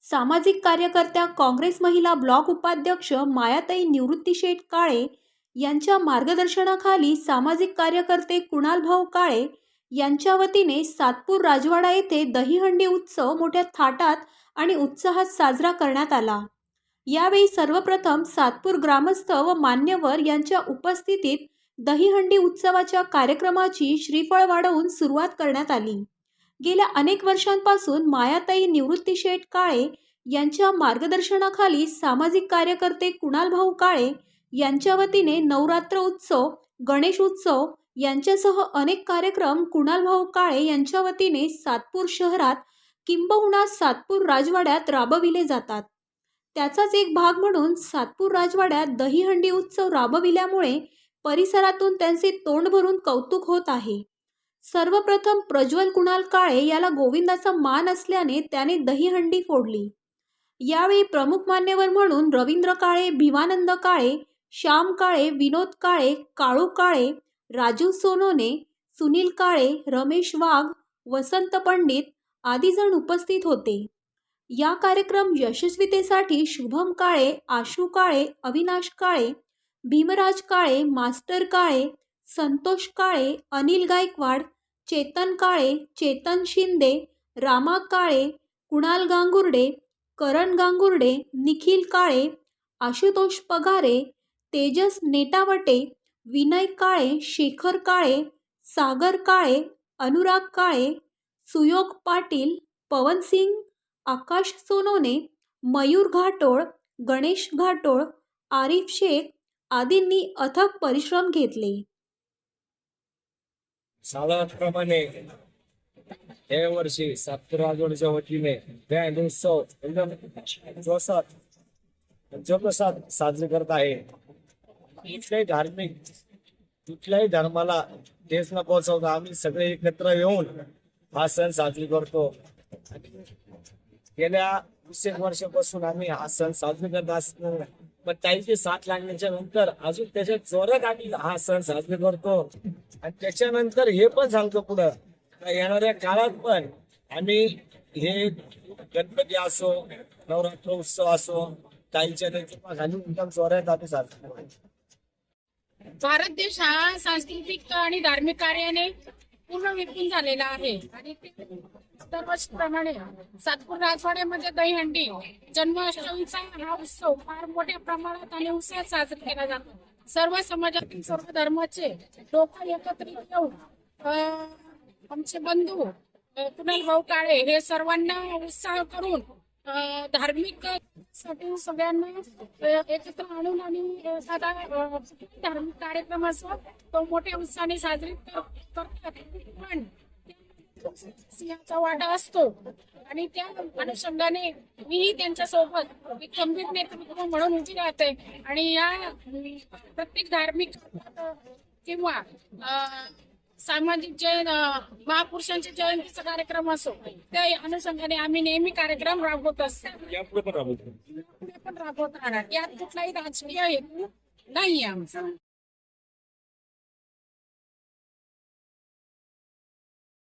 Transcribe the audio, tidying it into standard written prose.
सामाजिक कार्यकर्त्या काँग्रेस महिला ब्लॉक उपाध्यक्ष मायाताई निवृत्तीशेठ काळे यांच्या मार्गदर्शनाखाली सामाजिक कार्यकर्ते कुणालभाऊ काळे यांच्या वतीने सातपूर राजवाडा येथे दहीहंडी उत्सव मोठ्या थाटात आणि उत्साहात साजरा करण्यात आला। यावेळी सर्वप्रथम सातपूर ग्रामस्थ व मान्यवर यांच्या उपस्थितीत दहीहंडी उत्सवाच्या कार्यक्रमाची श्रीफळ वाढवून सुरुवात करण्यात आली। गेल्या अनेक वर्षांपासून मायाताई निवृत्तीशेठ काळे यांच्या मार्गदर्शनाखाली सामाजिक कार्यकर्ते कुणालभाऊ काळे यांच्या वतीने नवरात्र उत्सव, गणेश उत्सव यांच्यासह अनेक कार्यक्रम कुणालभाऊ काळे यांच्या वतीने सातपूर शहरात किंबहुना सातपूर राजवाड्यात राबविले जातात। त्याचाच एक भाग म्हणून सातपूर राजवाड्यात दहीहंडी उत्सव राबविल्यामुळे परिसरातून त्यांचे तोंड भरून कौतुक होत आहे। सर्वप्रथम प्रज्वल कुणाल काळे याला गोविंदाचा मान असल्याने त्याने दहीहंडी फोडली। यावेळी प्रमुख मान्यवर म्हणून रवींद्र काळे, भीमानंद काळे, श्याम काळे, विनोद काळे, काळू काळे, राजू सोनोने, सुनील काळे, रमेश वाघ, वसंत पंडित आदी जण उपस्थित होते। या कार्यक्रम यशस्वीतेसाठी शुभम काळे, आशू काळे, अविनाश काळे, भीमराज काळे, मास्टर काळे, संतोष काळे, अनिल गायकवाड, चेतन काळे, चेतन शिंदे, रामा काळे, कुणाल गांगुर्डे, करण गांगुर्डे, निखिल काळे, आशुतोष पगारे, तेजस नेटावटे, विनय काळे, शेखर काळे, सागर काळे, अनुराग काळे, सुयोग पाटील, पवनसिंग, आकाश सोनोने, मयूर घाटोळ, गणेश घाटोळ, आरिफ शेख आदींनी अथक परिश्रम घेतले। सालाप्रमाणे या वर्षी सातपूर राजवाड्याच्या वतीने बँड उत्सव एकदम जोशात जल्लोषात साजरे करत आहे। कुठल्याही धर्माला ठेच न पोहोचवता आम्ही सगळे एकत्र येऊन हा सण साजरी करतो। गेल्या 20 वर्षापासून आम्ही हा सण साजरी करत असतो, पण ताईची साथ लागण्याच्या नंतर अजून त्याच्या जोरात आम्ही हा सण साजरे करतो। आणि त्याच्यानंतर हे पण सांगतो पुढं येणाऱ्या काळात पण आम्ही हे गणपती असो, नवरात्र उत्सव असो, ताईच्या नेतृत्वाखाली एकदम जोरात आम्ही साजरे करतो। भारत देश हा सांस्कृतिक आणि धार्मिक कार्याने पूर्ण विकून झालेला आहे आणि दरवर्षीप्रमाणे सातपूर राजवाड्यामध्ये दहीहंडी जन्माष्टमीचा हा उत्सव फार मोठ्या प्रमाणात आणि उत्साहात साजरा केला जातो। सर्व समाजातील सर्व धर्माचे लोक एकत्रित येऊन आमचे बंधू कुणालभाऊ काळे हे सर्वांना उत्साह करून धार्मिक साठी सगळ्यांना एकत्र आणून आणि धार्मिक कार्यक्रम असो तो मोठ्या उत्साहाने साजरी करतात। पण सिंहाचा वाटा असतो आणि त्या अनुषंगाने मीही त्यांच्या सोबत एक गंभीर नेतृत्व म्हणून उभी राहते आणि या प्रत्येक धार्मिक किंवा सामाजिक महापुरुषांच्या जयंतीचा कार्यक्रम असो त्या अनुषंगाने आम्ही नेहमी कार्यक्रम राबवत असतो, पुढे पण राबवत राहणार। यात कुठलाही राजकीय हेतू नाही आमचा।